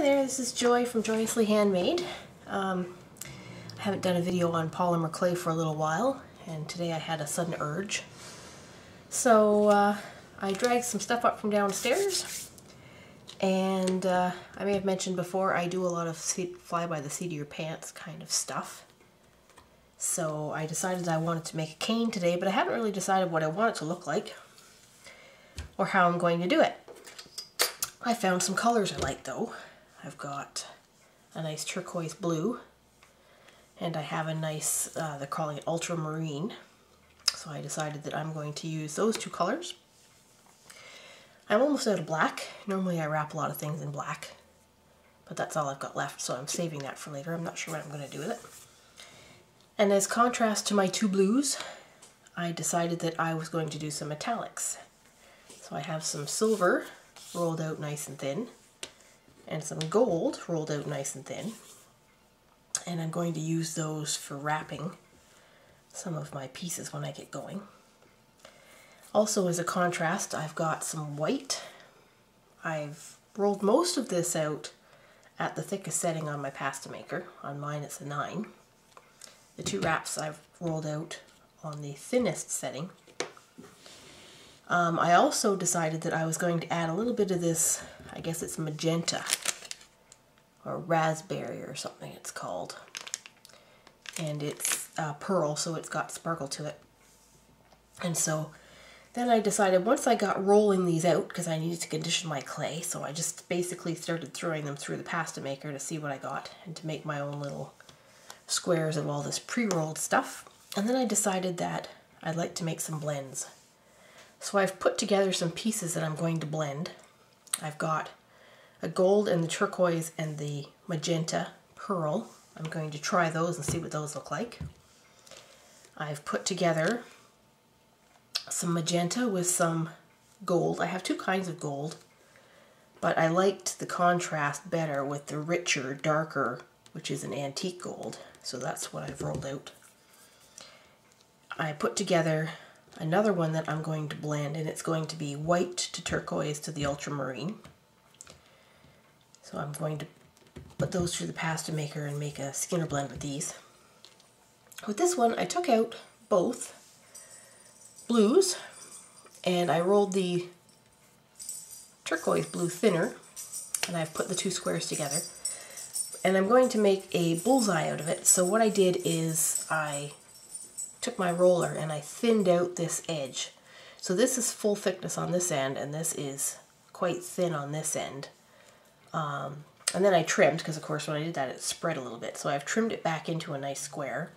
there, this is Joy from Joyously Handmade. I haven't done a video on polymer clay for a little while, and today I had a sudden urge. So I dragged some stuff up from downstairs, and I may have mentioned before I do a lot of fly by the seat of your pants kind of stuff. So I decided I wanted to make a cane today, but I haven't really decided what I want it to look like or how I'm going to do it. I found some colors I like though. I've got a nice turquoise blue, and I have a nice, they're calling it ultramarine. So I decided that I'm going to use those two colors. I'm almost out of black. Normally I wrap a lot of things in black, but that's all I've got left, so I'm saving that for later. I'm not sure what I'm going to do with it. And as contrast to my two blues, I decided that I was going to do some metallics. So I have some silver rolled out nice and thin, and some gold rolled out nice and thin, and I'm going to use those for wrapping some of my pieces when I get going. Also, as a contrast, I've got some white. I've rolled most of this out at the thickest setting on my pasta maker. On mine it's a 9. The two wraps I've rolled out on the thinnest setting. I also decided that I was going to add a little bit of this, I guess it's magenta, or raspberry or something it's called. And it's pearl, so it's got sparkle to it. And so then I decided, once I got rolling these out, because I needed to condition my clay, so I just basically started throwing them through the pasta maker to see what I got and to make my own little squares of all this pre-rolled stuff. And then I decided that I'd like to make some blends. So I've put together some pieces that I'm going to blend. I've got a gold and the turquoise and the magenta pearl. I'm going to try those and see what those look like. I've put together some magenta with some gold. I have two kinds of gold, but I liked the contrast better with the richer, darker, which is an antique gold. So that's what I've rolled out. I put together another one that I'm going to blend, and it's going to be white to turquoise to the ultramarine. So I'm going to put those through the pasta maker and make a Skinner blend with these. With this one, I took out both blues, and I rolled the turquoise blue thinner, and I've put the two squares together. And I'm going to make a bullseye out of it. So what I did is I took my roller and I thinned out this edge. So this is full thickness on this end, and this is quite thin on this end. And then I trimmed, because of course when I did that it spread a little bit. So I've trimmed it back into a nice square.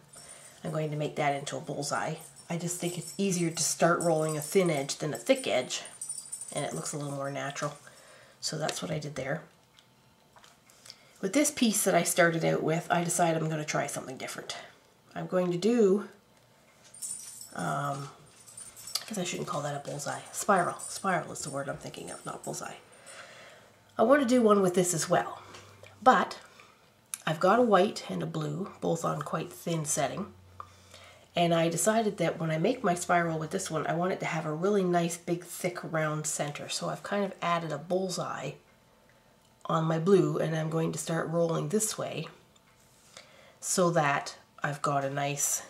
I'm going to make that into a bullseye. I just think it's easier to start rolling a thin edge than a thick edge, and it looks a little more natural. So that's what I did there. With this piece that I started out with, I decided I'm going to try something different. I'm going to do, I guess I shouldn't call that a bullseye. Spiral. Spiral is the word I'm thinking of, not bullseye. I want to do one with this as well, but I've got a white and a blue, both on quite thin setting, and I decided that when I make my spiral with this one, I want it to have a really nice, big, thick, round center. So I've kind of added a bullseye on my blue, and I'm going to start rolling this way so that I've got a nice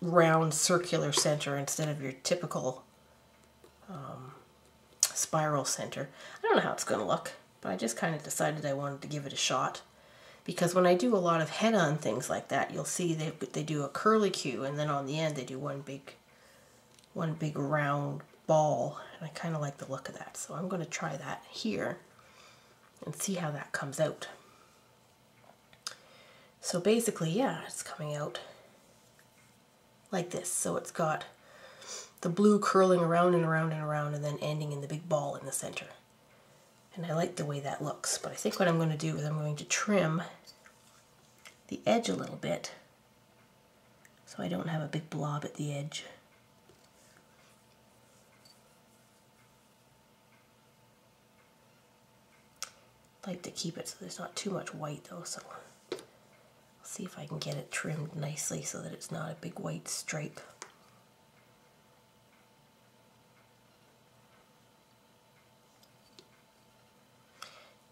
round circular center instead of your typical spiral center. I don't know how it's going to look, but I just kind of decided I wanted to give it a shot, because when I do a lot of head-on things like that, you'll see they do a curlicue, and then on the end they do one big round ball, and I kind of like the look of that. So I'm going to try that here and see how that comes out. So basically, yeah, it's coming out like this. So it's got the blue curling around and around and around, and then ending in the big ball in the center. And I like the way that looks, but I think what I'm going to do is I'm going to trim the edge a little bit so I don't have a big blob at the edge. I like to keep it so there's not too much white though, so I'll see if I can get it trimmed nicely so that it's not a big white stripe.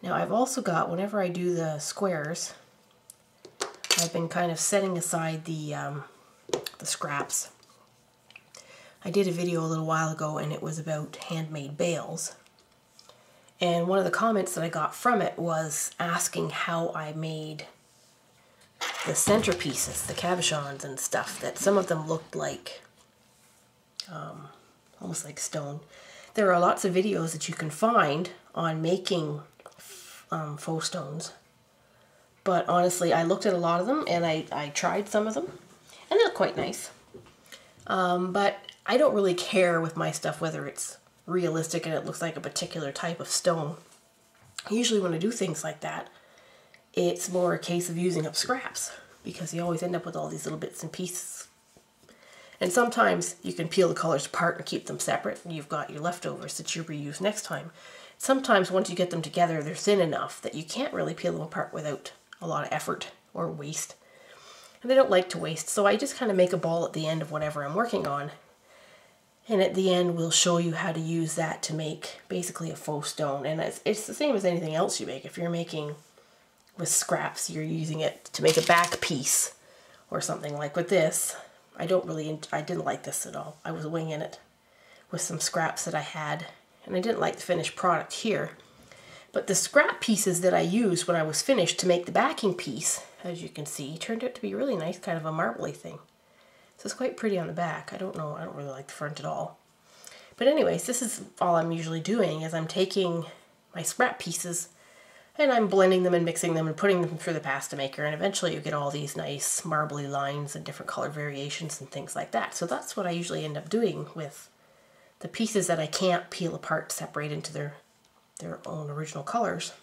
Now I've also got, whenever I do the squares, I've been kind of setting aside the scraps. I did a video a little while ago and it was about handmade bales. And one of the comments that I got from it was asking how I made the centerpieces, the cabochons and stuff, that some of them looked like, almost like stone. There are lots of videos that you can find on making faux stones. But honestly, I looked at a lot of them and I tried some of them and they look quite nice. But I don't really care with my stuff whether it's realistic and it looks like a particular type of stone. Usually when I do things like that, it's more a case of using up scraps because you always end up with all these little bits and pieces. And sometimes you can peel the colors apart and keep them separate and you've got your leftovers that you reuse next time. Sometimes once you get them together, they're thin enough that you can't really peel them apart without a lot of effort or waste. And they don't like to waste, so I just kind of make a ball at the end of whatever I'm working on. And at the end, we'll show you how to use that to make basically a faux stone. And it's the same as anything else you make. If you're making with scraps, you're using it to make a back piece or something. Like with this, I didn't like this at all. I was winging it with some scraps that I had. And I didn't like the finished product here. But the scrap pieces that I used when I was finished to make the backing piece, as you can see, turned out to be really nice, kind of a marbly thing. So it's quite pretty on the back. I don't really like the front at all. But anyways, this is all I'm usually doing, is I'm taking my scrap pieces and I'm blending them and mixing them and putting them through the pasta maker, and eventually you get all these nice marbly lines and different color variations and things like that. So that's what I usually end up doing with the pieces that I can't peel apart, separate into their own original colors.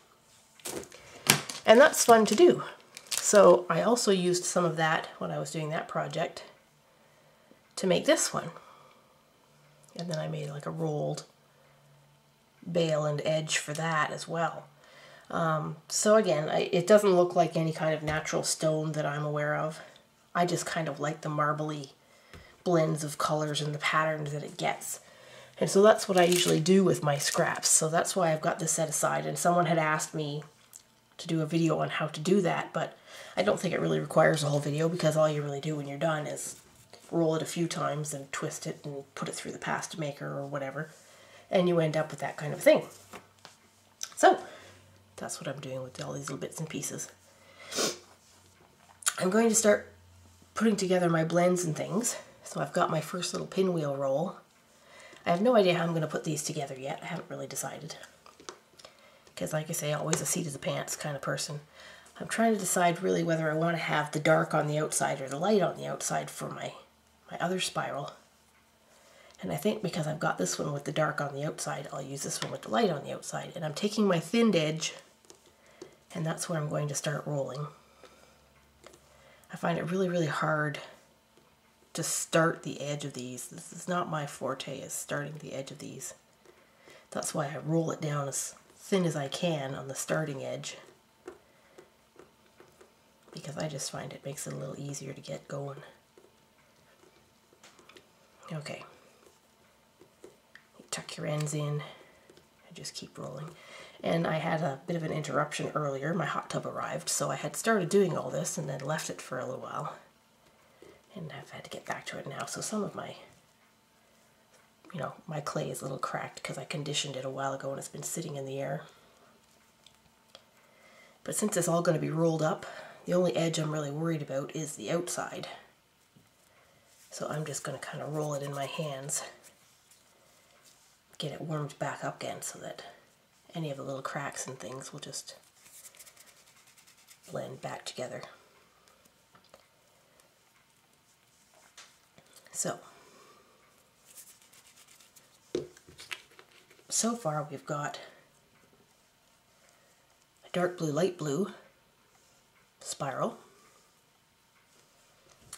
And that's fun to do. So I also used some of that when I was doing that project to make this one. And then I made like a rolled bale and edge for that as well. So again, it doesn't look like any kind of natural stone that I'm aware of. I just kind of like the marbly blends of colors and the patterns that it gets. And so that's what I usually do with my scraps. So that's why I've got this set aside. And someone had asked me to do a video on how to do that, but I don't think it really requires a whole video because all you really do when you're done is roll it a few times and twist it and put it through the pasta maker or whatever, and you end up with that kind of thing. So that's what I'm doing with all these little bits and pieces. I'm going to start putting together my blends and things. So I've got my first little pinwheel roll. I have no idea how I'm going to put these together yet. I haven't really decided. Because like I say, always a seat of the pants kind of person. I'm trying to decide really whether I want to have the dark on the outside or the light on the outside for my other spiral. And I think because I've got this one with the dark on the outside, I'll use this one with the light on the outside. And I'm taking my thinned edge, and that's where I'm going to start rolling. I find it really, really hard to start the edge of these. This is not my forte, is starting the edge of these. That's why I roll it down as thin as I can on the starting edge, because I just find it makes it a little easier to get going. Okay. You tuck your ends in and just keep rolling. And I had a bit of an interruption earlier. My hot tub arrived, so I had started doing all this and then left it for a little while. And I've had to get back to it now. So some of my, my clay is a little cracked because I conditioned it a while ago and it's been sitting in the air. But since it's all going to be rolled up, the only edge I'm really worried about is the outside. So I'm just going to kind of roll it in my hands, get it warmed back up again so that any of the little cracks and things will just blend back together. So far we've got a dark blue, light blue spiral,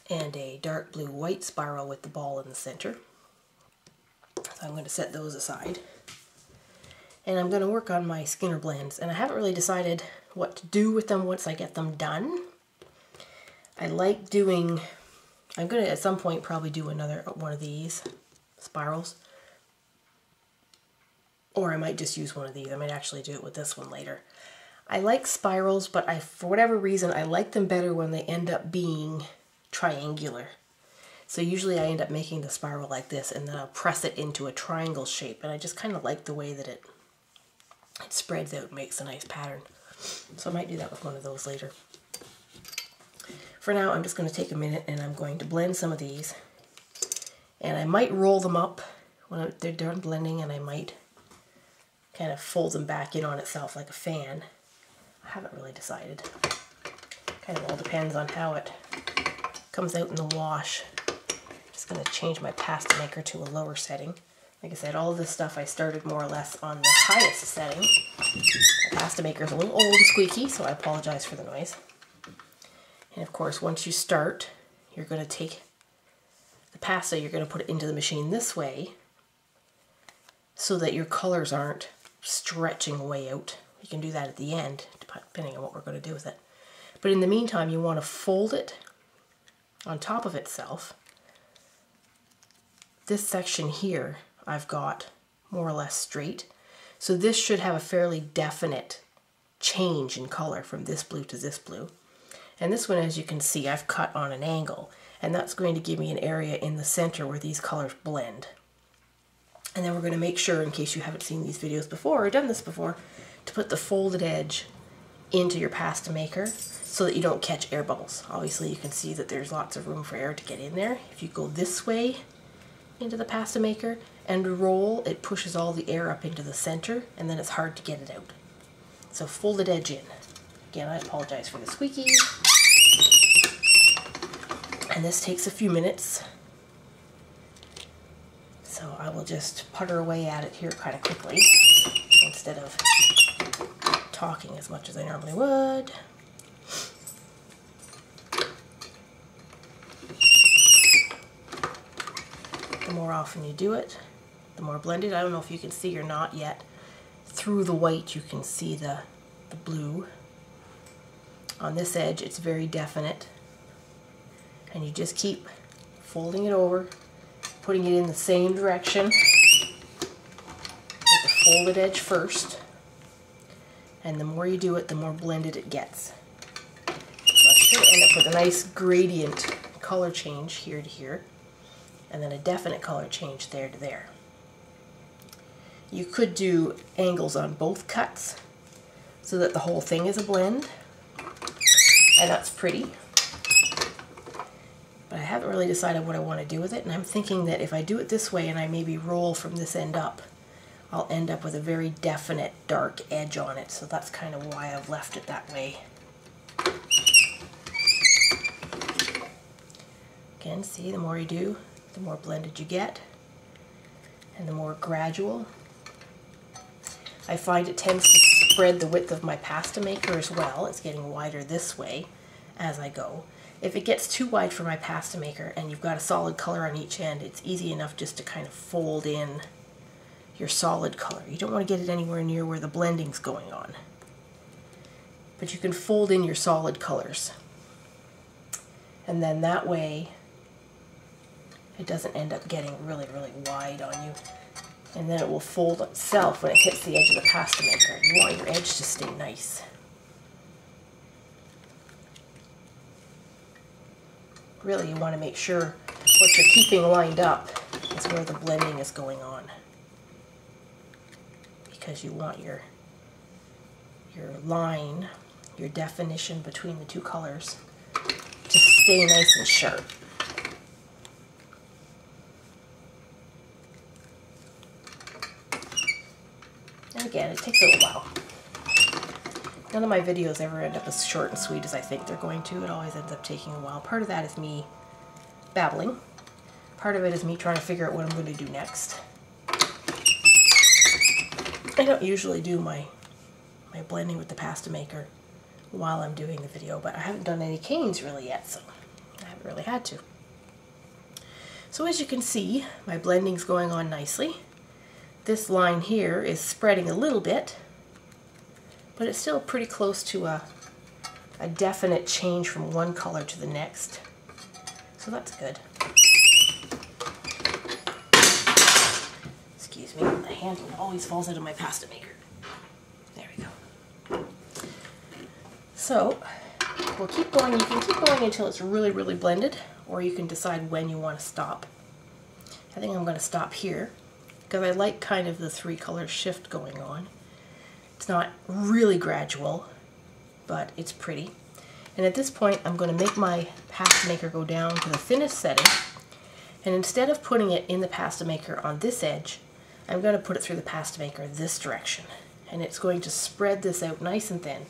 and a dark blue, white spiral with the ball in the center. So I'm going to set those aside. And I'm going to work on my Skinner blends, and I haven't really decided what to do with them once I get them done. I like doing, I'm going to at some point probably do another one of these spirals. Or I might just use one of these. I might actually do it with this one later. I like spirals, but for whatever reason, I like them better when they end up being triangular. So usually I end up making the spiral like this, and then I'll press it into a triangle shape. And I just kind of like the way that it spreads out and makes a nice pattern. So I might do that with one of those later. For now, I'm just going to take a minute and I'm going to blend some of these. And I might roll them up when they're done blending, and I might kind of fold them back in on itself like a fan. I haven't really decided. Kind of all depends on how it comes out in the wash. Just going to change my pasta maker to a lower setting. Like I said, all of this stuff I started more or less on the highest setting. My pasta maker is a little old and squeaky, so I apologize for the noise. And of course, once you start, you're going to take the pasta, you're going to put it into the machine this way so that your colors aren't stretching way out. You can do that at the end, depending on what we're going to do with it. But in the meantime, you want to fold it on top of itself. This section here, I've got more or less straight. So this should have a fairly definite change in color from this blue to this blue. And this one, as you can see, I've cut on an angle, and that's going to give me an area in the center where these colors blend. And then we're going to make sure, in case you haven't seen these videos before or done this before, to put the folded edge into your pasta maker so that you don't catch air bubbles. Obviously, you can see that there's lots of room for air to get in there. If you go this way into the pasta maker and roll, it pushes all the air up into the center, and then it's hard to get it out. So folded edge in. Again, I apologize for the squeaky. And this takes a few minutes. So I will just putter away at it here kind of quickly instead of talking as much as I normally would. The more often you do it, the more blended. I don't know if you can see or not yet. Through the white you can see the blue. On this edge it's very definite. And you just keep folding it over, putting it in the same direction with the folded edge first. And the more you do it, the more blended it gets. So I should end up with a nice gradient color change here to here, and then a definite color change there to there. You could do angles on both cuts so that the whole thing is a blend, and that's pretty. But I haven't really decided what I want to do with it, and I'm thinking that if I do it this way and I maybe roll from this end up, I'll end up with a very definite dark edge on it, so that's kind of why I've left it that way. Again, see, the more you do, the more blended you get, and the more gradual. I find it tends to spread the width of my pasta maker as well. It's getting wider this way as I go. If it gets too wide for my pasta maker and you've got a solid color on each end, it's easy enough just to kind of fold in your solid color. You don't want to get it anywhere near where the blending's going on. But you can fold in your solid colors. And then that way it doesn't end up getting really, really wide on you. And then it will fold itself when it hits the edge of the pasta maker. You want your edge to stay nice. Really, you want to make sure what you're keeping lined up is where the blending is going on, because you want your line, your definition between the two colors to stay nice and sharp. And again, it takes a little while. None of my videos ever end up as short and sweet as I think they're going to. It always ends up taking a while. Part of that is me babbling. Part of it is me trying to figure out what I'm going to do next. I don't usually do my blending with the pasta maker while I'm doing the video, but I haven't done any canes really yet, so I haven't really had to. So as you can see, my blending's going on nicely. This line here is spreading a little bit, but it's still pretty close to a definite change from one color to the next. So that's good. Excuse to me. The handle always falls out of my pasta maker. There we go. So we'll keep going. You can keep going until it's really, really blended, or you can decide when you want to stop. I think I'm going to stop here because I like kind of the 3 color shift going on. It's not really gradual, but it's pretty. And at this point, I'm going to make my pasta maker go down to the thinnest setting. And instead of putting it in the pasta maker on this edge, I'm going to put it through the pasta maker this direction. And it's going to spread this out nice and thin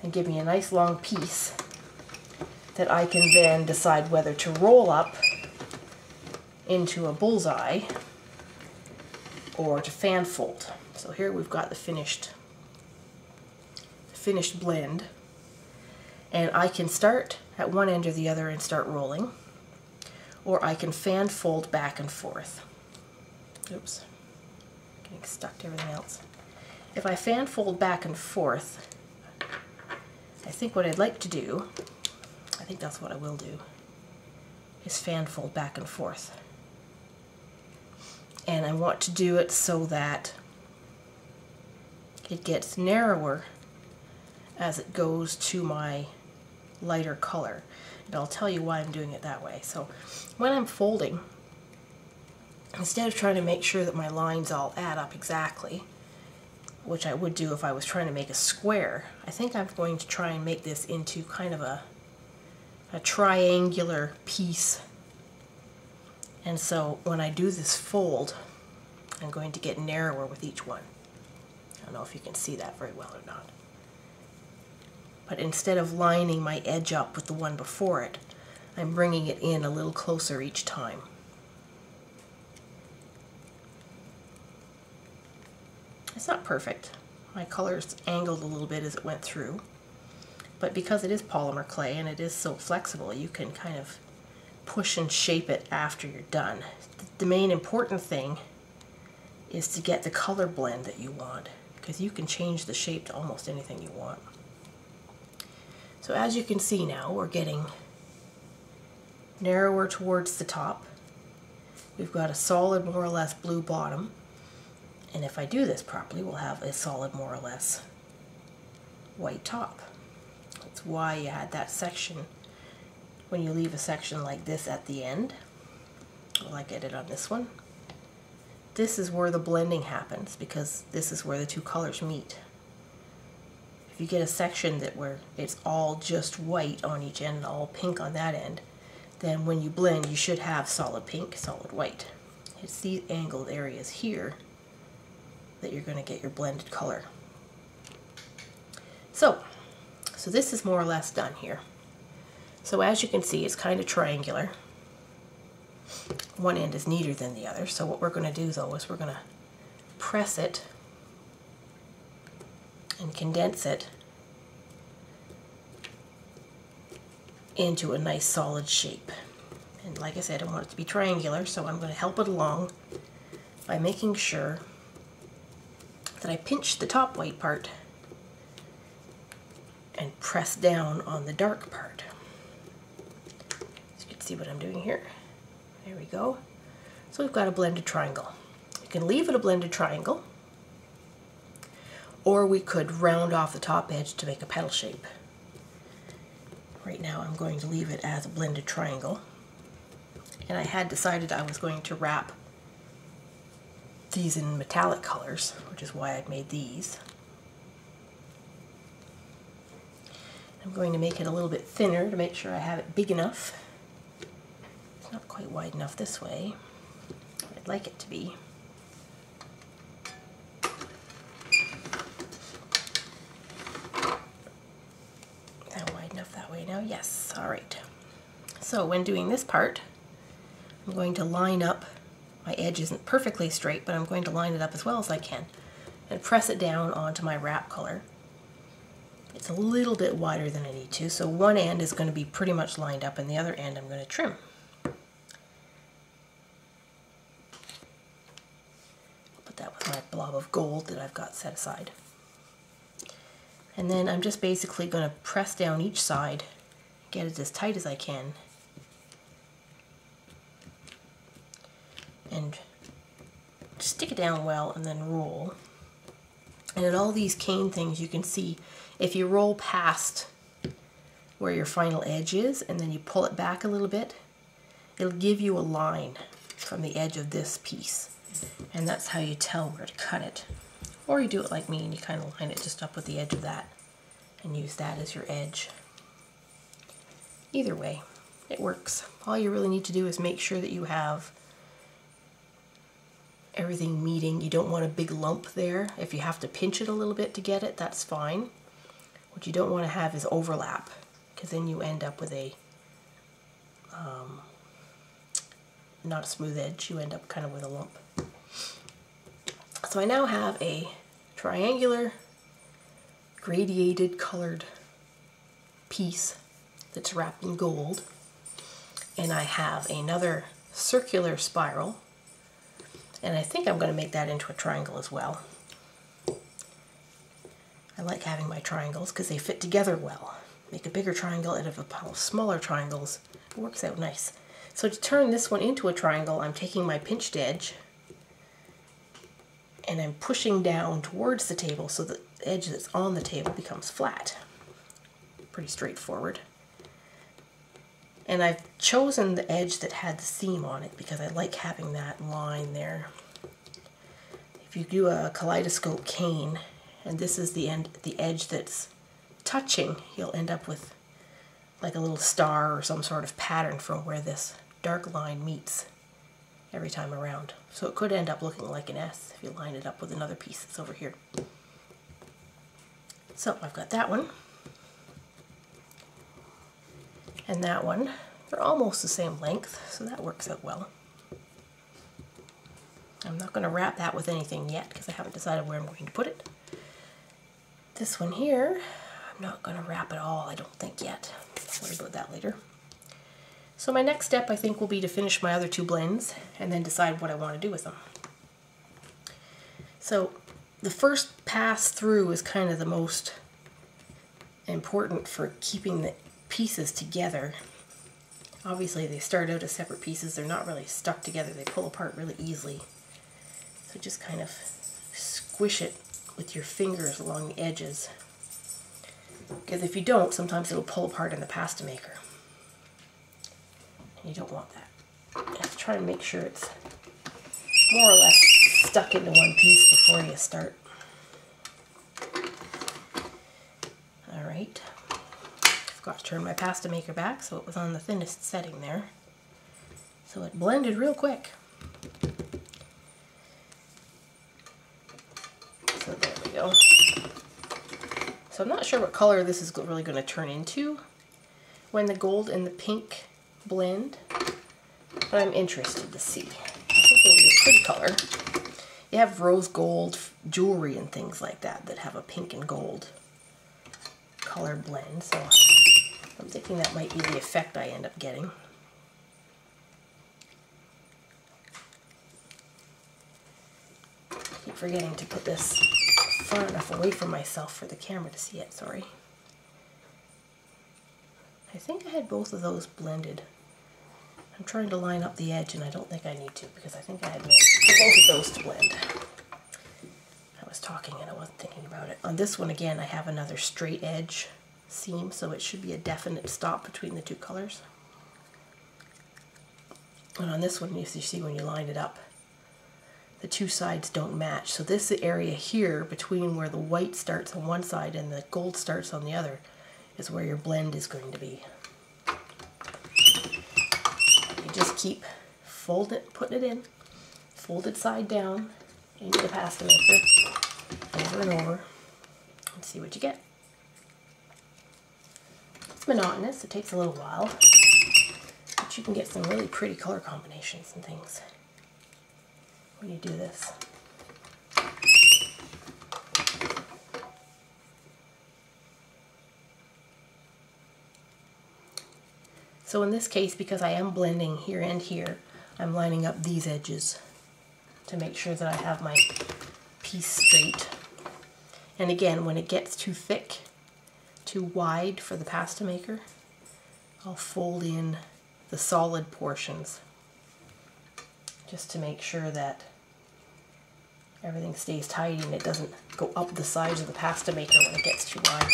and give me a nice long piece that I can then decide whether to roll up into a bullseye or to fan fold. So here we've got the finished blend. And I can start at one end or the other and start rolling, or I can fan fold back and forth. Oops, getting stuck to everything else. If I fan fold back and forth, I think what I'd like to do, I think that's what I will do, is fan fold back and forth. And I want to do it so that it gets narrower as it goes to my lighter color. And I'll tell you why I'm doing it that way. So when I'm folding, instead of trying to make sure that my lines all add up exactly, which I would do if I was trying to make a square, I think I'm going to try and make this into kind of a triangular piece. And so when I do this fold, I'm going to get narrower with each one. I don't know if you can see that very well or not. But instead of lining my edge up with the one before it, I'm bringing it in a little closer each time. It's not perfect. My colors angled a little bit as it went through. But because it is polymer clay and it is so flexible, you can kind of push and shape it after you're done. The main important thing is to get the color blend that you want, because you can change the shape to almost anything you want. So as you can see now, we're getting narrower towards the top. We've got a solid, more or less blue bottom. And if I do this properly, we'll have a solid, more or less white top. That's why you had that section, when you leave a section like this at the end, like I did on this one. This is where the blending happens, because this is where the 2 colors meet. If you get a section where it's all just white on each end and all pink on that end, then when you blend, you should have solid pink, solid white. It's these angled areas here that you're going to get your blended color. So this is more or less done here. So as you can see, it's kind of triangular. One end is neater than the other. So what we're going to do though is we're going to press it and condense it into a nice solid shape. And like I said, I want it to be triangular, so I'm going to help it along by making sure that I pinch the top white part and press down on the dark part. So you can see what I'm doing here. There we go. So we've got a blended triangle. You can leave it a blended triangle, or we could round off the top edge to make a petal shape. Right now I'm going to leave it as a blended triangle. And I had decided I was going to wrap these in metallic colors, which is why I've made these. I'm going to make it a little bit thinner to make sure I have it big enough. It's not quite wide enough this way. I'd like it to be. Is that wide enough that way now? Yes, all right. So when doing this part, I'm going to line up. My edge isn't perfectly straight, but I'm going to line it up as well as I can and press it down onto my wrap color. It's a little bit wider than I need to, so one end is going to be pretty much lined up and the other end I'm going to trim. I'll put that with my blob of gold that I've got set aside. And then I'm just basically going to press down each side, get it as tight as I can, just stick it down well and then roll. And in all these cane things you can see if you roll past where your final edge is and then you pull it back a little bit, it'll give you a line from the edge of this piece. And that's how you tell where to cut it. Or you do it like me and you kind of line it just up with the edge of that and use that as your edge. Either way, it works. All you really need to do is make sure that you have everything meeting. You don't want a big lump there. If you have to pinch it a little bit to get it, that's fine. What you don't want to have is overlap, because then you end up with a not a smooth edge. You end up kind of with a lump. So I now have a triangular gradiated colored piece that's wrapped in gold, and I have another circular spiral, and I think I'm going to make that into a triangle as well. I like having my triangles because they fit together well. Make a bigger triangle out of a pile of smaller triangles. It works out nice. So to turn this one into a triangle, I'm taking my pinched edge and I'm pushing down towards the table so the edge that's on the table becomes flat. Pretty straightforward. And I've chosen the edge that had the seam on it because I like having that line there. If you do a kaleidoscope cane and this is the edge that's touching, you'll end up with like a little star or some sort of pattern from where this dark line meets every time around. So it could end up looking like an S if you line it up with another piece that's over here. So I've got that one and that one. They're almost the same length, so that works out well. I'm not going to wrap that with anything yet because I haven't decided where I'm going to put it. This one here, I'm not going to wrap it all, I don't think yet. I'll worry about that later. So my next step I think will be to finish my other two blends and then decide what I want to do with them. So the first pass through is kind of the most important for keeping the pieces together. Obviously they start out as separate pieces, they're not really stuck together, they pull apart really easily. So just kind of squish it with your fingers along the edges. Because if you don't, sometimes it'll pull apart in the pasta maker. And you don't want that. You have to try and make sure it's more or less stuck into one piece before you start. Alright. Forgot to turn my pasta maker back so it was on the thinnest setting there. So it blended real quick. So there we go. So I'm not sure what color this is really going to turn into when the gold and the pink blend, but I'm interested to see. I think it'll be a pretty color. You have rose gold jewelry and things like that that have a pink and gold color blend, so I'm thinking that might be the effect I end up getting. I keep forgetting to put this far enough away from myself for the camera to see it, sorry. I think I had both of those blended. I'm trying to line up the edge and I don't think I need to because I think I had both of those to blend. I was talking and I wasn't thinking about it. On this one again I have another straight edge seam, so it should be a definite stop between the two colors. And on this one, as you see when you line it up, the two sides don't match. So this area here between where the white starts on one side and the gold starts on the other is where your blend is going to be. You just keep putting it in, folded side down into the pasta maker over and over and see what you get. It's monotonous, it takes a little while, but you can get some really pretty color combinations and things when you do this. So in this case, because I am blending here and here, I'm lining up these edges to make sure that I have my piece straight. And again, when it gets too thick, too wide for the pasta maker, I'll fold in the solid portions just to make sure that Everything stays tidy and it doesn't go up the sides of the pasta maker when it gets too wide.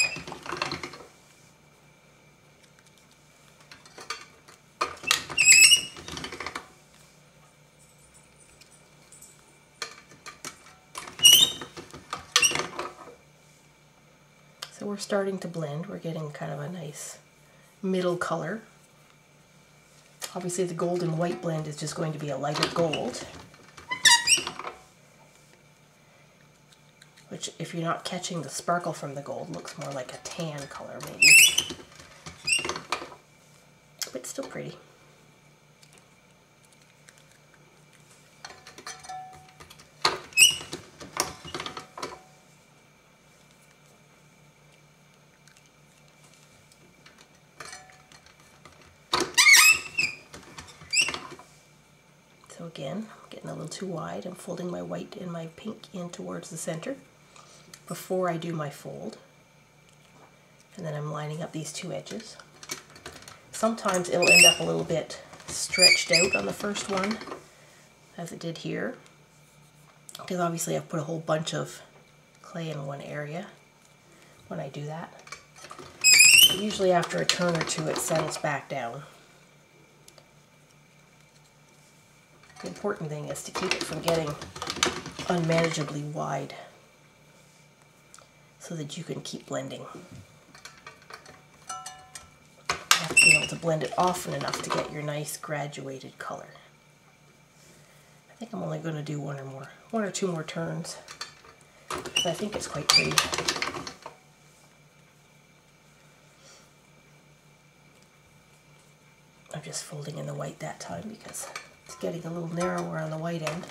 So we're starting to blend. We're getting kind of a nice middle color. Obviously the gold and white blend is just going to be a lighter gold, which, if you're not catching the sparkle from the gold, looks more like a tan color maybe. But still pretty. So again, I'm getting a little too wide. I'm folding my white and my pink in towards the center before I do my fold. And then I'm lining up these two edges. Sometimes it'll end up a little bit stretched out on the first one, as it did here, because obviously I've put a whole bunch of clay in one area when I do that. But usually after a turn or two it settles back down. The important thing is to keep it from getting unmanageably wide so that you can keep blending. You have to be able to blend it often enough to get your nice graduated color. I think I'm only going to do one or two more turns because I think it's quite pretty. I'm just folding in the white that time because it's getting a little narrower on the white end.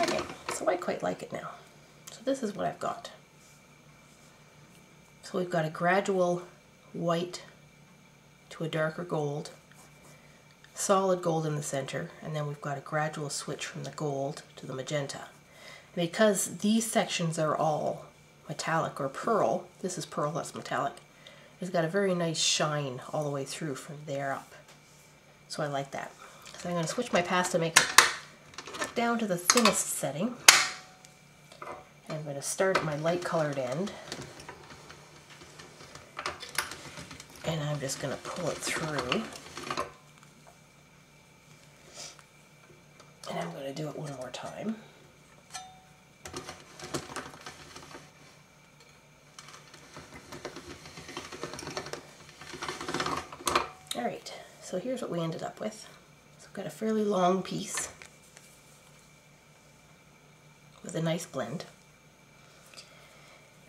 Okay, so I quite like it now. So this is what I've got. So we've got a gradual white to a darker gold, solid gold in the center, and then we've got a gradual switch from the gold to the magenta. And because these sections are all metallic or pearl, this is pearl, that's metallic, it's got a very nice shine all the way through from there up. So I like that. So I'm going to switch my pasta maker down to the thinnest setting. And I'm going to start at my light colored end. And I'm just going to pull it through. And I'm going to do it one more time. Alright, so here's what we ended up with. So I've got a fairly long piece with a nice blend.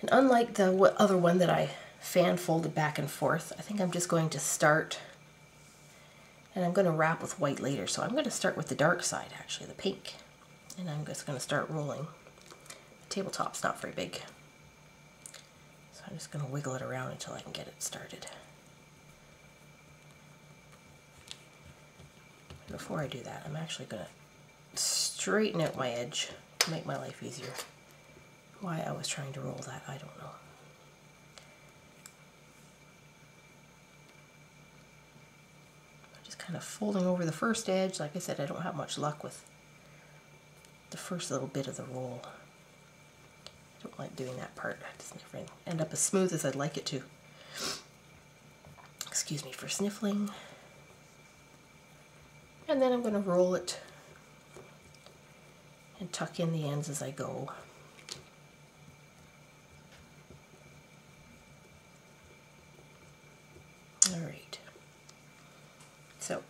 And unlike the other one that I fan folded back and forth, I think I'm just going to start, and I'm going to wrap with white later, so I'm going to start with the dark side, actually, the pink. And I'm just going to start rolling. The tabletop's not very big, so I'm just going to wiggle it around until I can get it started. Before I do that, I'm actually going to straighten out my edge to make my life easier. Why I was trying to roll that, I don't know. I'm just kind of folding over the first edge. Like I said, I don't have much luck with the first little bit of the roll. I don't like doing that part. It doesn't never end up as smooth as I'd like it to. Excuse me for sniffling. And then I'm going to roll it and tuck in the ends as I go. Alright. So,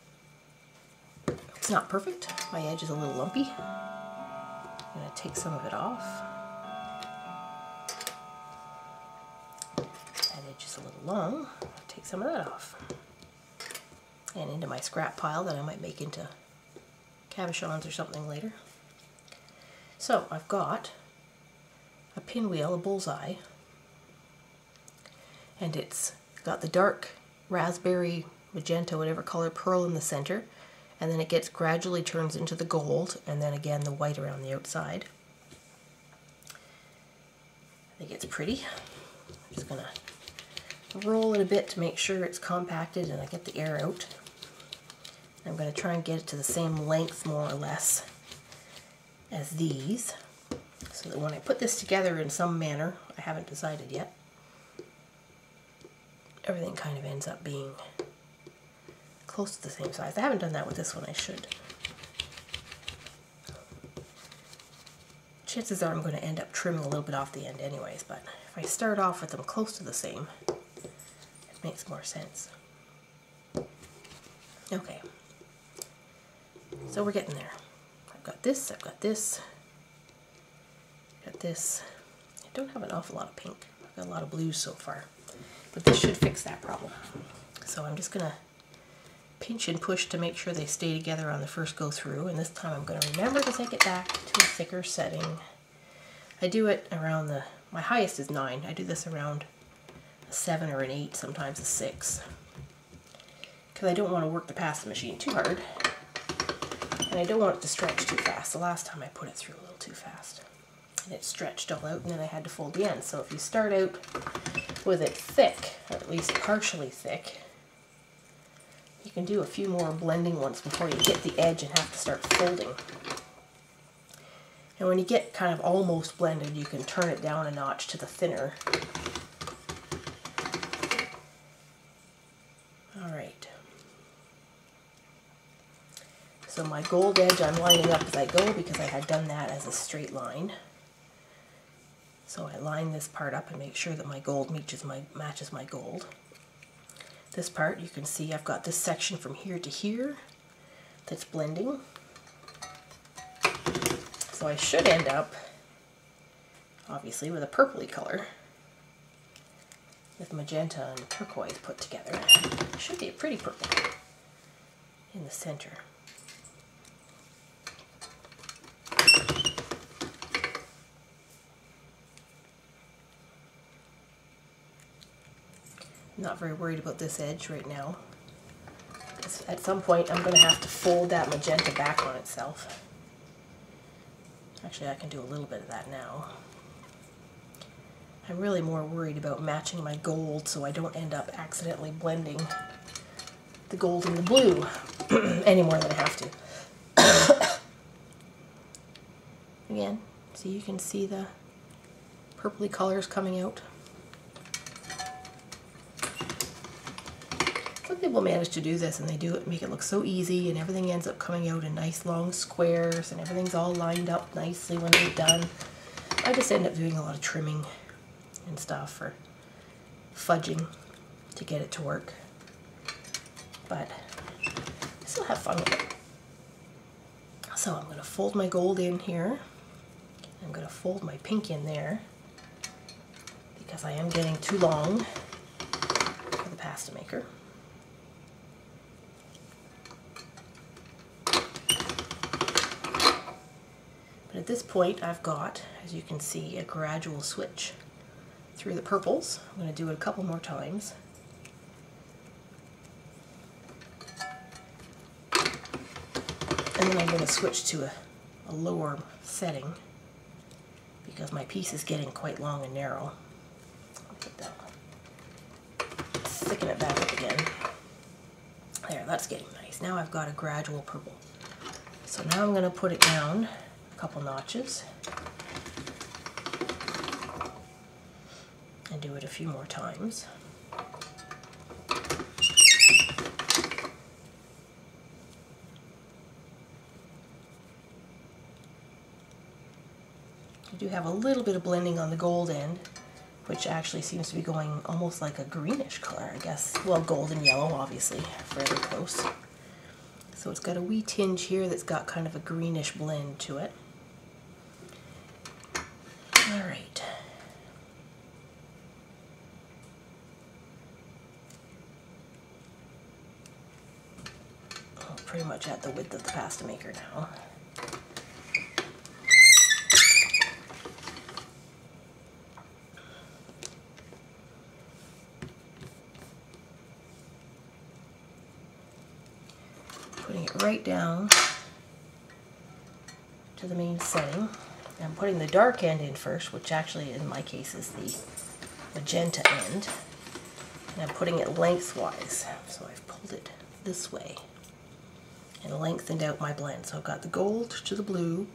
it's not perfect. My edge is a little lumpy. I'm going to take some of it off. That edge is a little long. I'll take some of that off. And into my scrap pile that I might make into cabochons or something later. So I've got a pinwheel, a bullseye, and it's got the dark raspberry, magenta, whatever color, pearl in the center, and then it gradually turns into the gold, and then again the white around the outside. I think it's pretty. I'm just going to roll it a bit to make sure it's compacted and I get the air out. I'm going to try and get it to the same length, more or less, as these, so that when I put this together in some manner, I haven't decided yet, everything kind of ends up being close to the same size. I haven't done that with this one, I should. Chances are I'm going to end up trimming a little bit off the end anyways, but if I start off with them close to the same, it makes more sense. Okay, so we're getting there. I've got this, I've got this, got this. I don't have an awful lot of pink. I've got a lot of blues so far, but this should fix that problem. So I'm just going to pinch and push to make sure they stay together on the first go through, and this time I'm going to remember to take it back to a thicker setting. I do it around my highest is 9. I do this around a 7 or an 8, sometimes a 6, because I don't want to work the pasta machine too hard, and I don't want it to stretch too fast. The last time I put it through a little too fast, and it stretched all out, and then I had to fold the ends. So if you start out with it thick, or at least partially thick, you can do a few more blending ones before you get the edge and have to start folding. And when you get kind of almost blended, you can turn it down a notch to the thinner. Alright. So my gold edge I'm lining up as I go because I had done that as a straight line. So I line this part up and make sure that my gold matches my gold. This part, you can see I've got this section from here to here that's blending. So I should end up, obviously, with a purpley color with magenta and turquoise put together. It should be a pretty purple in the center. I'm not very worried about this edge right now, because at some point I'm going to have to fold that magenta back on itself. Actually, I can do a little bit of that now. I'm really more worried about matching my gold so I don't end up accidentally blending the gold and the blue any more than I have to. Again, so you can see the purpley colors coming out. Some people manage to do this and they do it, make it look so easy, and everything ends up coming out in nice long squares and everything's all lined up nicely when they're done. I just end up doing a lot of trimming and stuff, or fudging to get it to work. But I still have fun with it. So I'm going to fold my gold in here. I'm going to fold my pink in there because I am getting too long for the pasta maker. But at this point I've got, as you can see, a gradual switch through the purples. I'm going to do it a couple more times. And then I'm going to switch to a lower setting because my piece is getting quite long and narrow. I'll put that one. Thicken it back up again. There, that's getting nice. Now I've got a gradual purple. So now I'm going to put it down a couple notches and do it a few more times. I do have a little bit of blending on the gold end, which actually seems to be going almost like a greenish color, I guess. Well, gold and yellow, obviously, fairly close. So it's got a wee tinge here that's got kind of a greenish blend to it. All right. I'm pretty much at the width of the pasta maker now. Putting it right down to the main setting. I'm putting the dark end in first, which actually in my case is the magenta end. And I'm putting it lengthwise, so I've pulled it this way and lengthened out my blend. So I've got the gold to the blue,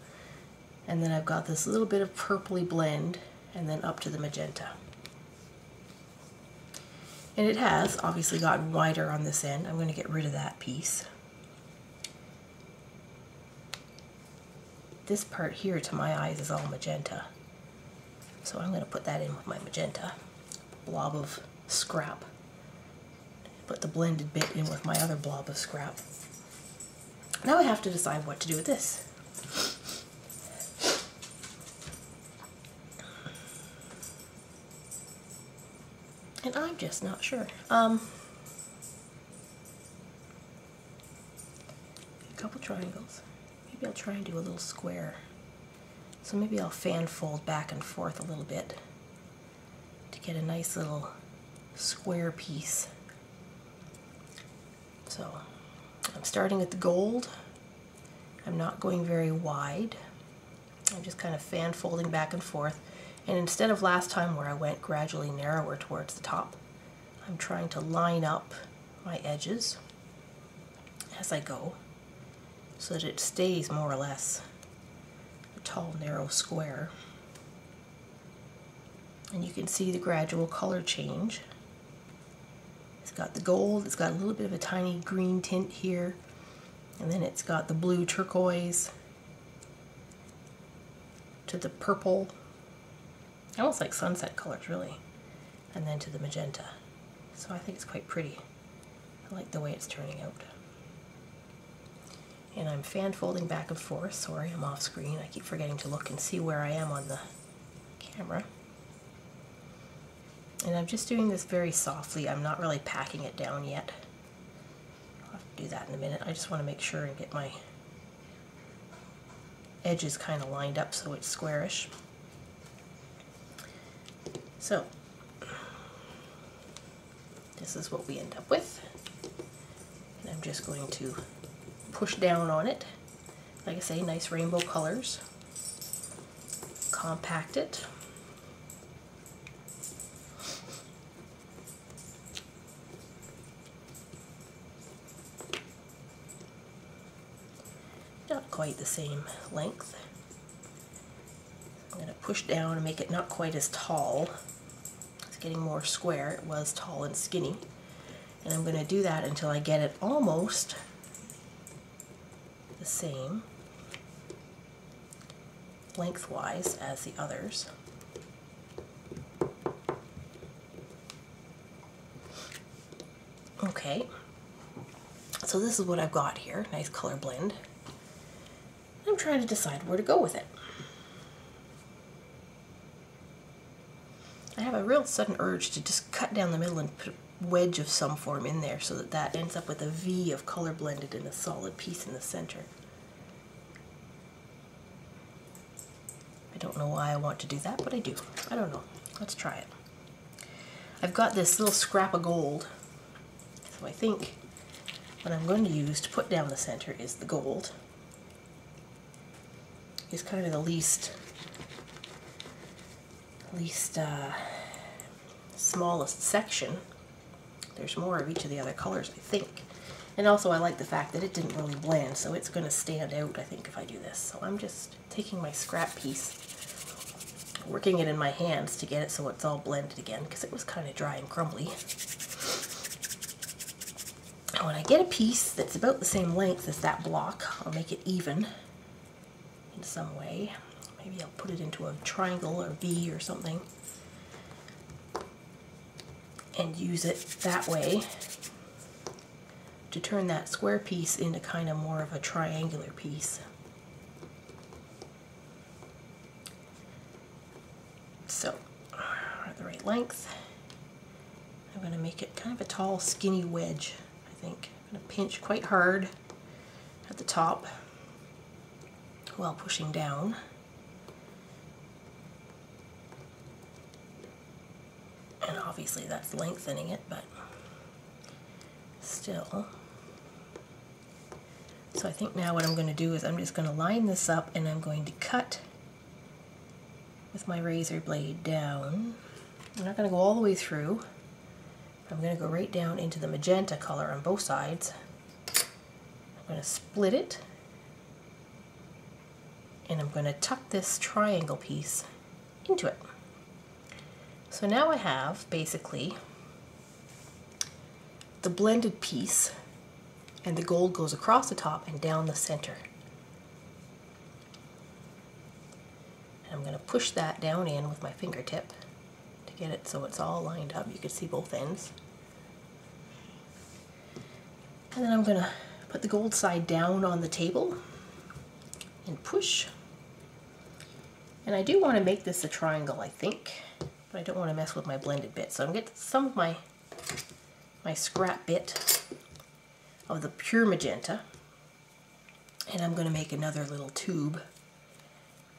and then I've got this little bit of purpley blend, and then up to the magenta. And it has obviously gotten wider on this end. I'm going to get rid of that piece. This part here to my eyes is all magenta. So I'm going to put that in with my magenta. Blob of scrap. Put the blended bit in with my other blob of scrap. Now I have to decide what to do with this. And I'm just not sure. A couple triangles. Maybe I'll try and do a little square. So maybe I'll fan fold back and forth a little bit to get a nice little square piece. So I'm starting at the gold. I'm not going very wide. I'm just kind of fan folding back and forth. And instead of last time where I went gradually narrower towards the top, I'm trying to line up my edges as I go so that it stays more or less a tall, narrow square. And you can see the gradual color change. It's got the gold, it's got a little bit of a tiny green tint here, and then it's got the blue turquoise to the purple, almost like sunset colors really, and then to the magenta. So I think it's quite pretty. I like the way it's turning out. And I'm fan folding back and forth. Sorry, I'm off screen. I keep forgetting to look and see where I am on the camera. And I'm just doing this very softly. I'm not really packing it down yet. I'll have to do that in a minute. I just want to make sure and get my edges kind of lined up so it's squarish. So this is what we end up with. And I'm just going to push down on it. Like I say, nice rainbow colors. Compact it. Not quite the same length. I'm going to push down and make it not quite as tall. It's getting more square. It was tall and skinny. And I'm going to do that until I get it almost the same lengthwise as the others. Okay, so this is what I've got here. Nice color blend. I'm trying to decide where to go with it. I have a real sudden urge to just cut down the middle and put a wedge of some form in there so that that ends up with a V of color blended in a solid piece in the center. I don't know why I want to do that, but I do. I don't know. Let's try it. I've got this little scrap of gold, so I think what I'm going to use to put down the center is the gold. It's kind of the least smallest section. There's more of each of the other colors, I think. And also I like the fact that it didn't really blend, so it's going to stand out, I think, if I do this. So I'm just taking my scrap piece, working it in my hands to get it so it's all blended again, because it was kind of dry and crumbly. And when I get a piece that's about the same length as that block, I'll make it even in some way. Maybe I'll put it into a triangle or V or something and use it that way to turn that square piece into kind of more of a triangular piece. So, at the right length, I'm going to make it kind of a tall, skinny wedge, I think. I'm going to pinch quite hard at the top while pushing down. And obviously that's lengthening it, but still. So I think now what I'm going to do is I'm just going to line this up and I'm going to cut with my razor blade down. I'm not going to go all the way through, I'm going to go right down into the magenta color on both sides. I'm going to split it, and I'm going to tuck this triangle piece into it. So now I have basically the blended piece, and the gold goes across the top and down the center. And I'm going to push that down in with my fingertip to get it so it's all lined up. You can see both ends. And then I'm going to put the gold side down on the table and push. And I do want to make this a triangle, I think, but I don't want to mess with my blended bit. So I'm going to get some of my scrap bit of the pure magenta, and I'm going to make another little tube,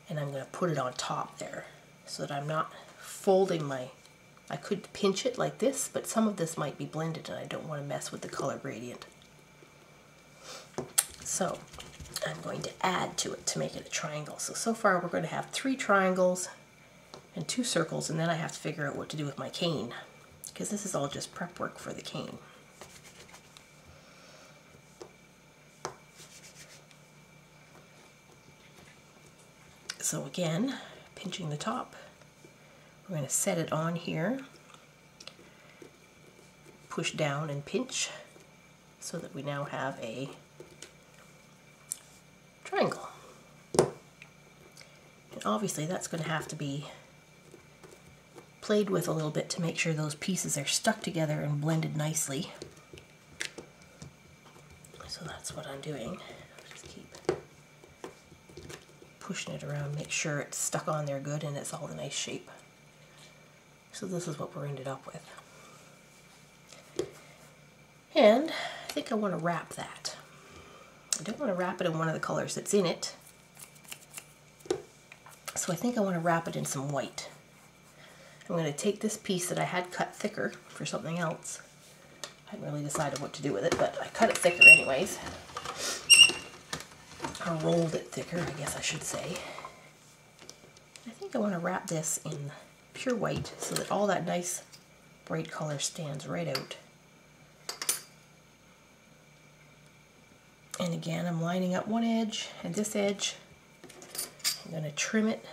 and I'm going to put it on top there so that I'm not folding my, I could pinch it like this, but some of this might be blended and I don't want to mess with the color gradient. So I'm going to add to it to make it a triangle. So far we're going to have 3 triangles and 2 circles, and then I have to figure out what to do with my cane, because this is all just prep work for the cane. So again, pinching the top, we're going to set it on here, push down and pinch so that we now have a triangle. And obviously that's going to have to be played with a little bit to make sure those pieces are stuck together and blended nicely. So that's what I'm doing. Just keep pushing it around, make sure it's stuck on there good and it's all the nice shape. So this is what we're ended up with. And I think I want to wrap that. I don't want to wrap it in one of the colors that's in it. So I think I want to wrap it in some white. I'm going to take this piece that I had cut thicker for something else. I hadn't really decided what to do with it, but I cut it thicker anyways. Or rolled it thicker, I guess I should say. I think I want to wrap this in pure white so that all that nice bright color stands right out. And again, I'm lining up one edge and this edge. I'm going to trim it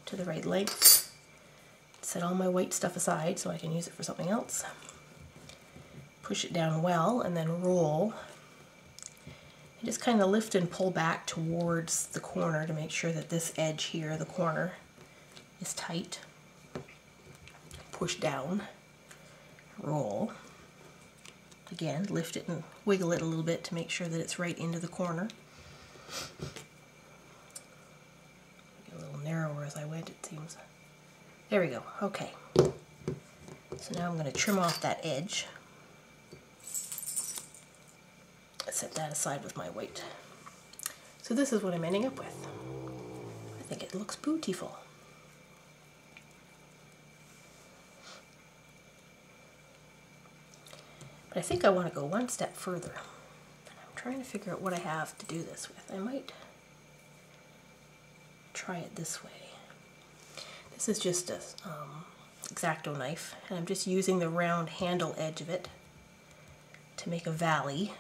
to the right length. Set all my white stuff aside so I can use it for something else. Push it down well and then roll. And just kind of lift and pull back towards the corner to make sure that this edge here, the corner, is tight. Push down, roll. Again, lift it and wiggle it a little bit to make sure that it's right into the corner. Get a little narrower as I went, it seems. There we go, okay. So now I'm going to trim off that edge. Set that aside with my white. So this is what I'm ending up with. I think it looks beautiful. But I think I want to go one step further. I'm trying to figure out what I have to do this with. I might try it this way. This is just a X-Acto knife, and I'm just using the round handle edge of it to make a valley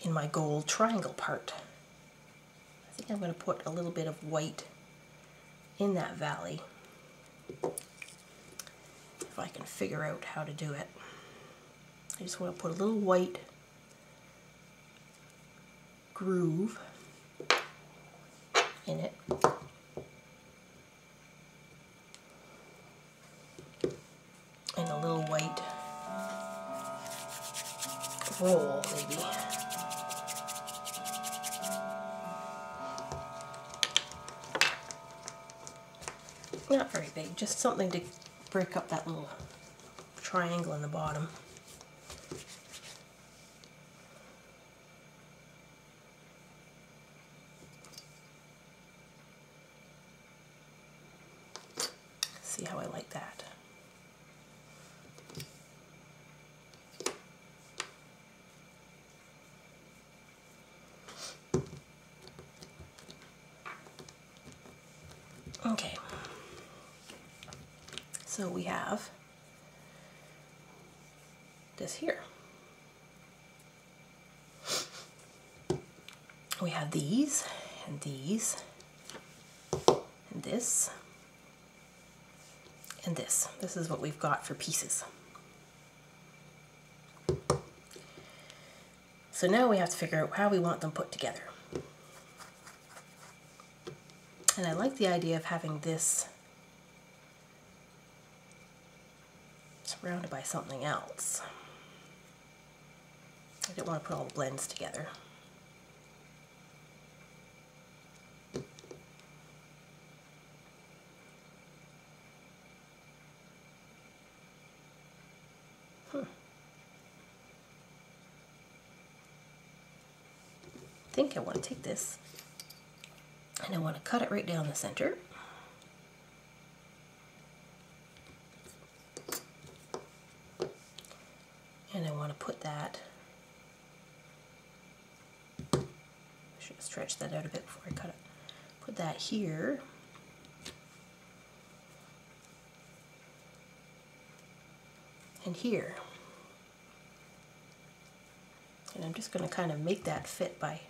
in my gold triangle part. I think I'm going to put a little bit of white in that valley if I can figure out how to do it. I just want to put a little white groove in it. And a little white roll, maybe. Not very big, just something to break up that little triangle in the bottom. See how I like that. Okay. So we have this here. We have these, and these, and this, and this. This is what we've got for pieces. So now we have to figure out how we want them put together. And I like the idea of having this surrounded by something else. I don't want to put all the blends together. I think I want to take this and I want to cut it right down the center. And I want to put that, I should stretch that out a bit before I cut it. Put that here. And here. And I'm just going to kind of make that fit by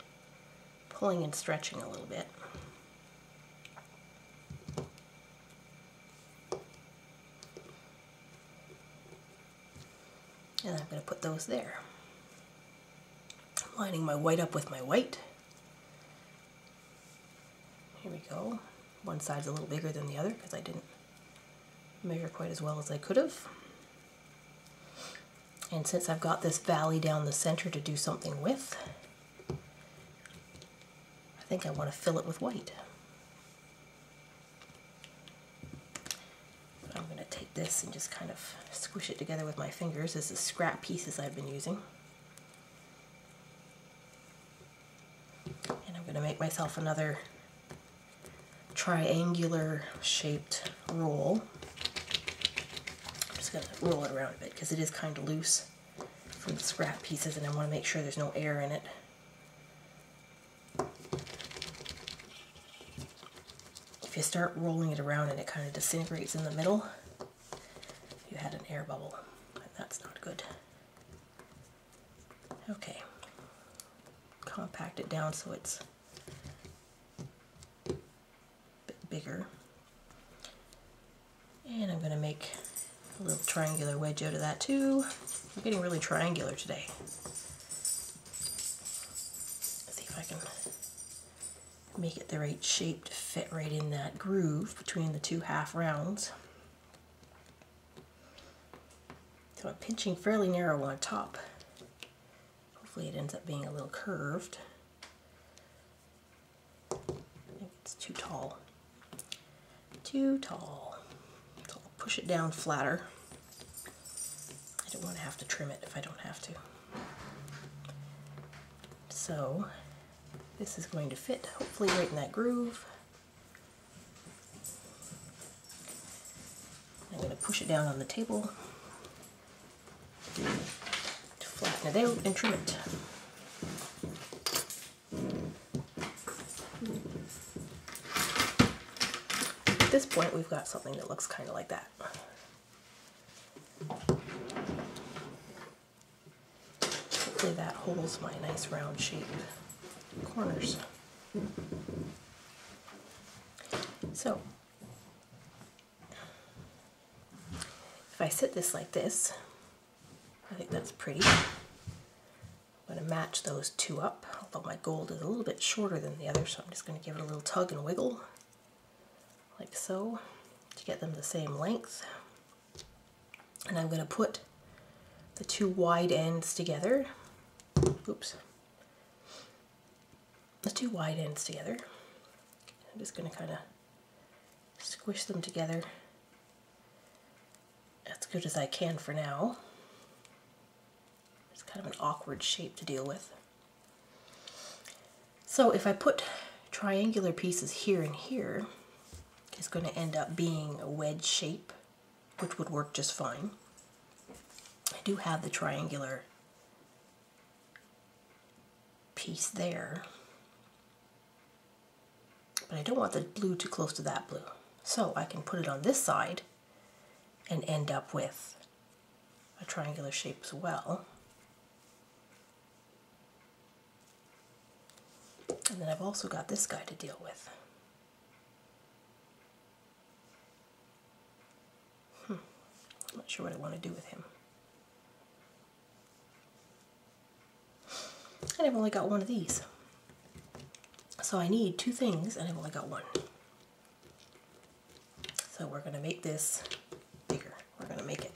pulling and stretching a little bit. And I'm going to put those there. I'm lining my white up with my white. Here we go. One side's a little bigger than the other because I didn't measure quite as well as I could have. And since I've got this valley down the center to do something with, I think I want to fill it with white. But I'm going to take this and just kind of squish it together with my fingers. This is scrap pieces I've been using. And I'm going to make myself another triangular shaped roll. I'm just going to roll it around a bit because it is kind of loose from the scrap pieces and I want to make sure there's no air in it. If you start rolling it around and it kind of disintegrates in the middle, you had an air bubble, and that's not good. Okay, compact it down so it's a bit bigger. And I'm going to make a little triangular wedge out of that too. I'm getting really triangular today. Let's see if I can make it the right shape to fit right in that groove between the two half rounds. So I'm pinching fairly narrow on top. Hopefully it ends up being a little curved. I think it's too tall. Too tall. So I'll push it down flatter. I don't want to have to trim it if I don't have to. So this is going to fit hopefully right in that groove. I'm going to push it down on the table to flatten it out and trim it. At this point we've got something that looks kind of like that. Hopefully that holds my nice round shape corners. So if I sit this like this, I think that's pretty. I'm going to match those two up, although my gold is a little bit shorter than the other, so I'm just going to give it a little tug and wiggle, like so, to get them the same length. And I'm going to put the two wide ends together. Oops. The two wide ends together. I'm just going to kind of squish them together as good as I can for now. It's kind of an awkward shape to deal with. So if I put triangular pieces here and here, it's going to end up being a wedge shape, which would work just fine. I do have the triangular piece there, but I don't want the blue too close to that blue. So I can put it on this side and end up with a triangular shape as well. And then I've also got this guy to deal with. I'm not sure what I want to do with him. And I've only got one of these. So I need two things and I've only got one. So we're going to make this bigger. We're going to make it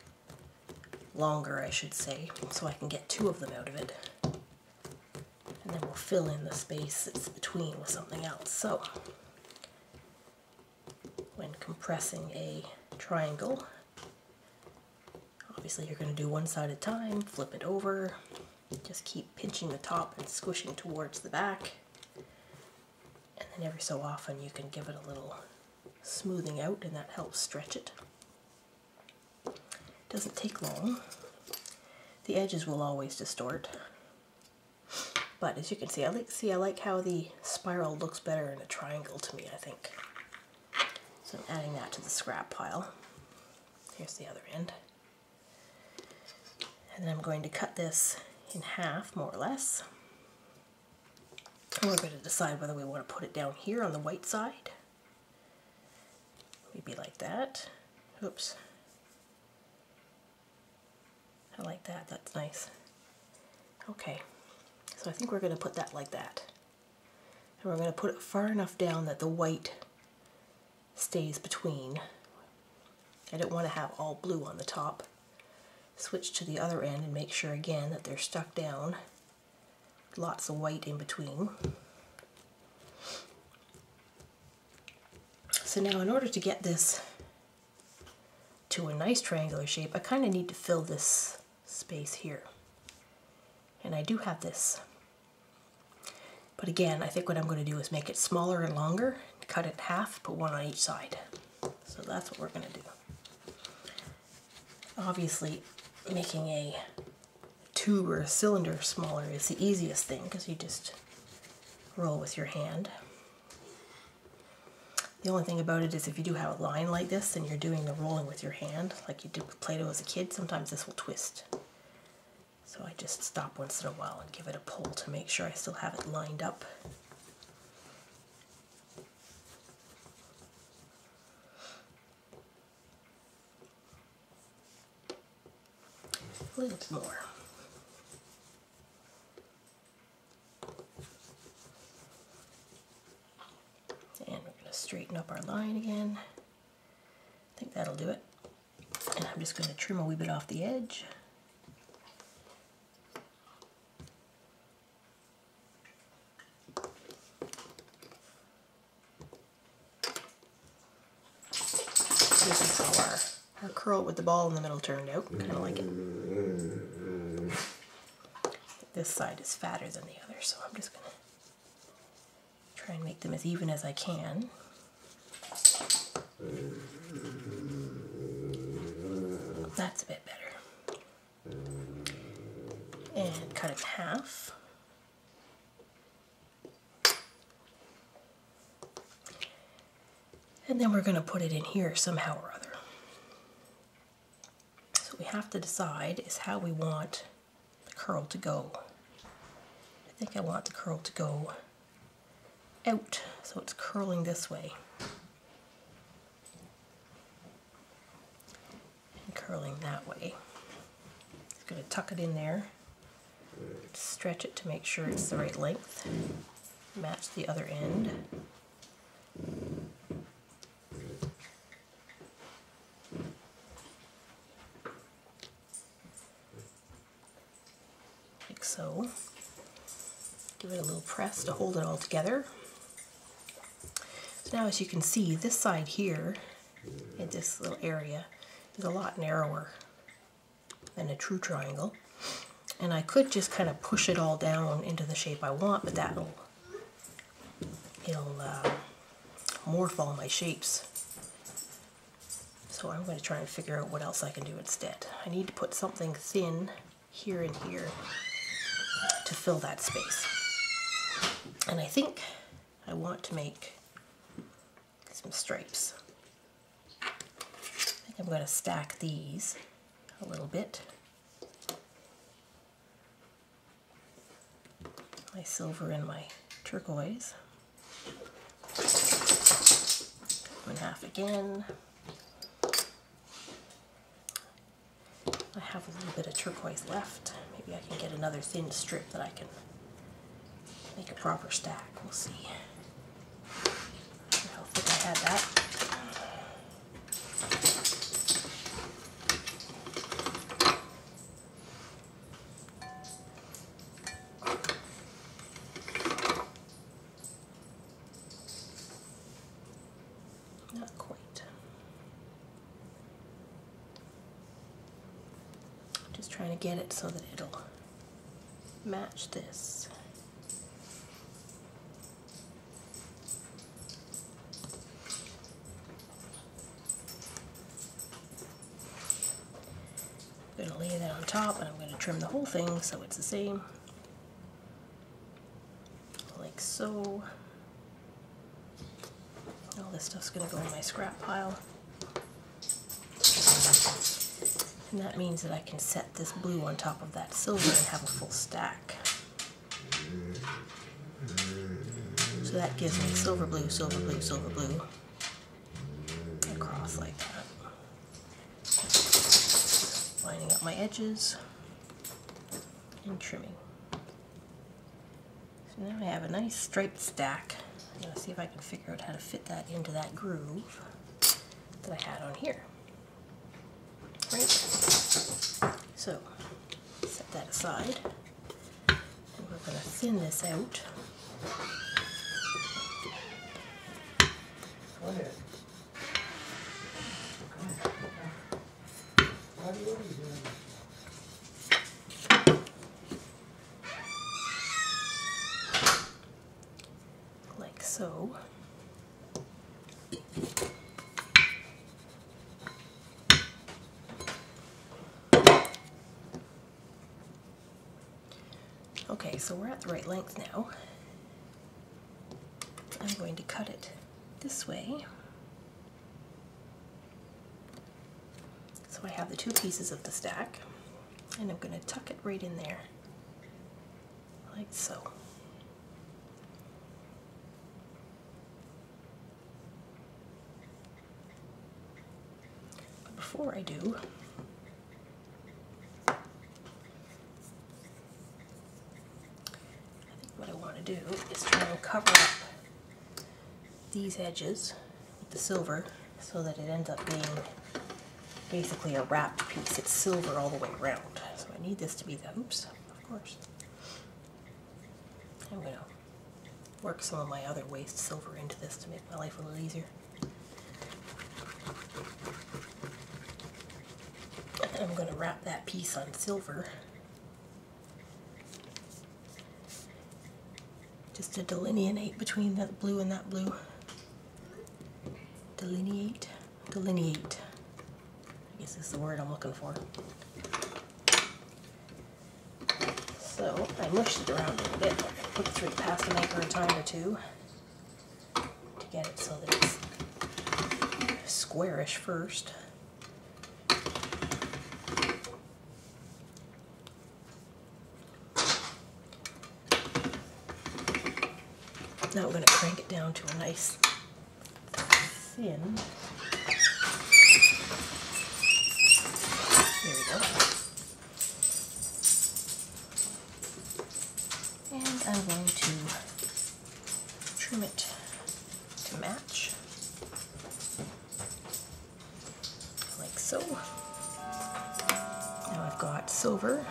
longer, I should say, so I can get two of them out of it. And then we'll fill in the space that's between with something else. So when compressing a triangle, obviously you're going to do one side at a time, flip it over, just keep pinching the top and squishing towards the back. And then every so often you can give it a little smoothing out and that helps stretch it. Doesn't take long. The edges will always distort. But as you can see, I like how the spiral looks better in a triangle to me, I think. So I'm adding that to the scrap pile. Here's the other end. And then I'm going to cut this in half, more or less. And we're going to decide whether we want to put it down here on the white side. Maybe like that. Oops. I like that, that's nice. Okay. So I think we're going to put that like that. And we're going to put it far enough down that the white stays between. I don't want to have all blue on the top. Switch to the other end and make sure again that they're stuck down. Lots of white in between. So now in order to get this to a nice triangular shape, I kind of need to fill this space here. And I do have this. But again, I think what I'm going to do is make it smaller and longer, cut it in half, put one on each side. So that's what we're going to do. Obviously, making a tube or a cylinder smaller is the easiest thing because you just roll with your hand. The only thing about it is if you do have a line like this and you're doing the rolling with your hand, like you did with Play-Doh as a kid, sometimes this will twist. So I just stop once in a while and give it a pull to make sure I still have it lined up. A little bit more. And we're going to straighten up our line again. I think that'll do it. And I'm just going to trim a wee bit off the edge. This is how our curl with the ball in the middle turned out. Kind of like it. This side is fatter than the other, so I'm just going to try and make them as even as I can. That's a bit better. And cut it in half. And then we're going to put it in here somehow or other. So what we have to decide is how we want the curl to go. I think I want the curl to go out, so it's curling this way. And curling that way. Just going to tuck it in there. Stretch it to make sure it's the right length. Match the other end. Like so. Give it a little press to hold it all together. So now as you can see, this side here, in this little area, is a lot narrower than a true triangle. And I could just kind of push it all down into the shape I want, but it'll morph all my shapes. So I'm going to try and figure out what else I can do instead. I need to put something thin here and here to fill that space. And I think I want to make some stripes. I think I'm going to stack these a little bit. my silver and my turquoise. Cut them in half again. I have a little bit of turquoise left. Maybe I can get another thin strip that I can make a proper stack. We'll see. I don't think I had that. Not quite. Just trying to get it so that it'll match this. I'm going to lay that on top and I'm going to trim the whole thing so it's the same. Like so. All this stuff's going to go in my scrap pile. And that means that I can set this blue on top of that silver and have a full stack. So that gives me silver blue, silver blue, silver blue across like that. Lining up my edges and trimming. So now I have a nice striped stack. I'm going to see if I can figure out how to fit that into that groove that I had on here. Right? So, set that aside, and we're going to thin this out. Go ahead. Like so. Okay, so we're at the right length now. I'm going to cut it this way. So I have the two pieces of the stack, and I'm going to tuck it right in there, like so. But before I do, what I want to do is try and cover up these edges with the silver so that it ends up being basically a wrapped piece. It's silver all the way around. So I need this to be the, oops, of course. I'm going to work some of my other waste silver into this to make my life a little easier. And I'm going to wrap that piece on silver just to delineate between that blue and that blue. Delineate? Delineate. I guess is the word I'm looking for. So I mushed it around a little bit. Put it through the pasta maker a time or two to get it so that it's squarish first. Now we're going to crank it down to a nice thin. There we go. And I'm going to trim it to match, like so. Now I've got silver,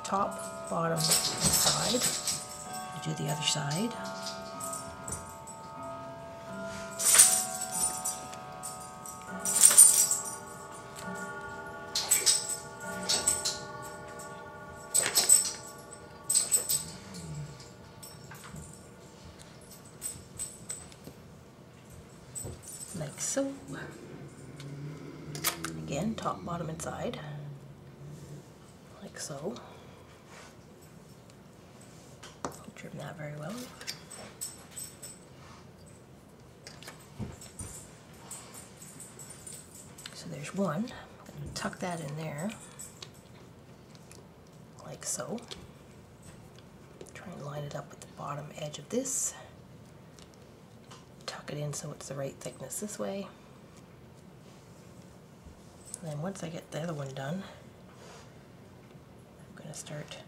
top, bottom, and side. I do the other side. Like so. Again, top, bottom, and side. Like so. Trim that very well. So there's one. I'm going to tuck that in there. Like so. Try and line it up with the bottom edge of this, tuck it in so it's the right thickness this way. And then once I get the other one done, I'm going to start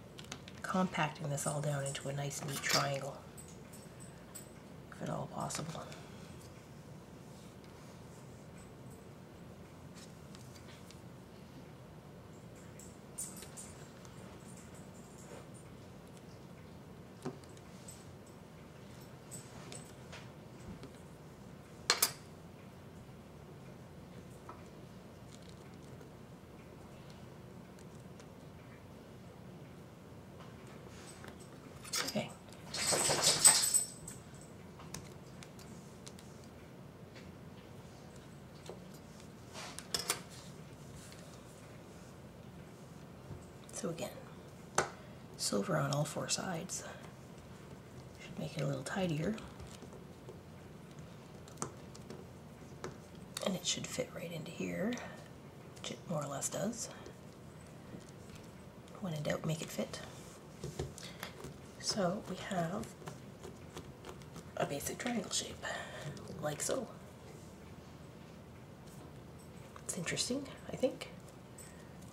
compacting this all down into a nice neat triangle, if at all possible. Okay. So again, silver on all four sides. Should make it a little tidier. And it should fit right into here, which it more or less does. When in doubt, make it fit. So we have a basic triangle shape, like so. It's interesting, I think.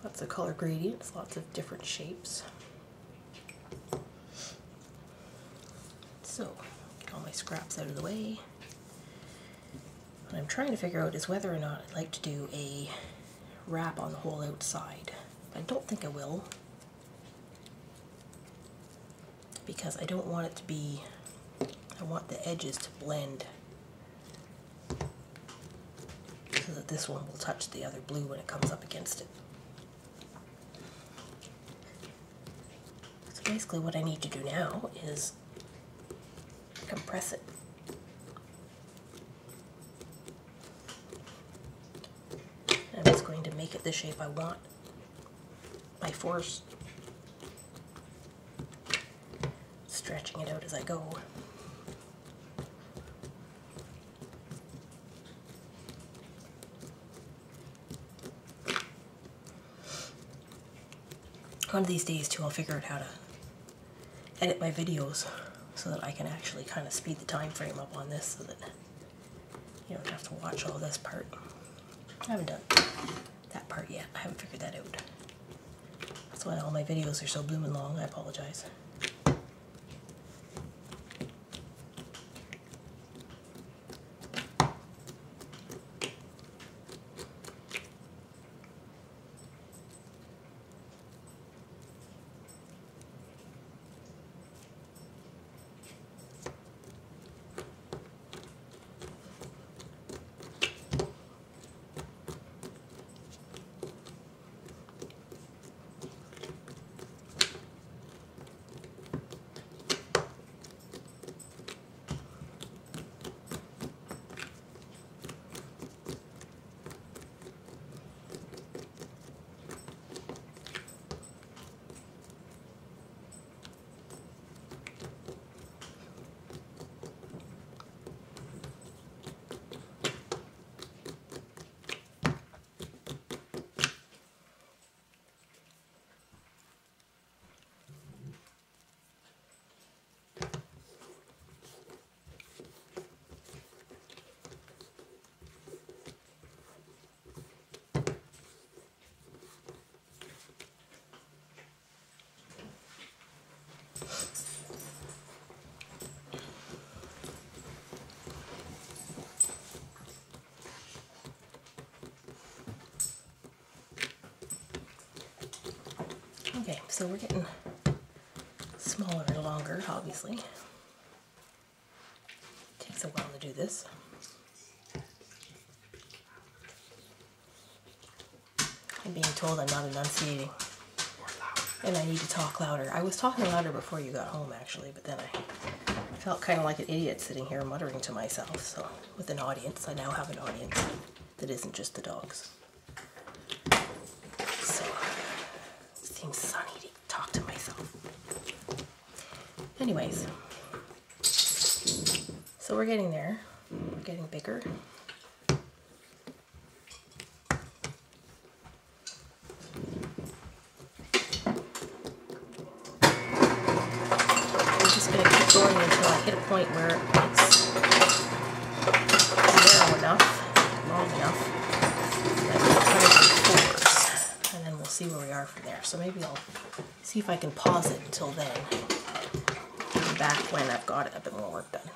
Lots of color gradients, lots of different shapes. So, get all my scraps out of the way. What I'm trying to figure out is whether or not I'd like to do a wrap on the whole outside. I don't think I will, because I don't want it to be, I want the edges to blend so that this one will touch the other blue when it comes up against it. So basically what I need to do now is compress it. I'm just going to make it the shape I want by force, stretching it out as I go. One of these days too, I'll figure out how to edit my videos so that I can actually kind of speed the time frame up on this so that you don't have to watch all this part. I haven't done that part yet. I haven't figured that out. That's why all my videos are so blooming long. I apologize. Okay, so we're getting smaller and longer, obviously. Takes a while to do this. I'm being told I'm not enunciating, and I need to talk louder. I was talking louder before you got home, actually, but then I felt kind of like an idiot sitting here muttering to myself. So, with an audience, I now have an audience that isn't just the dogs. So, it seems sunny to talk to myself. Anyways, so we're getting there. We're getting bigger. I'm just going to keep going hit a point where it's narrow enough, long enough, that we'll cut it in fours, and then we'll see where we are from there. So maybe I'll see if I can pause it until then, back when I've got a bit more work done.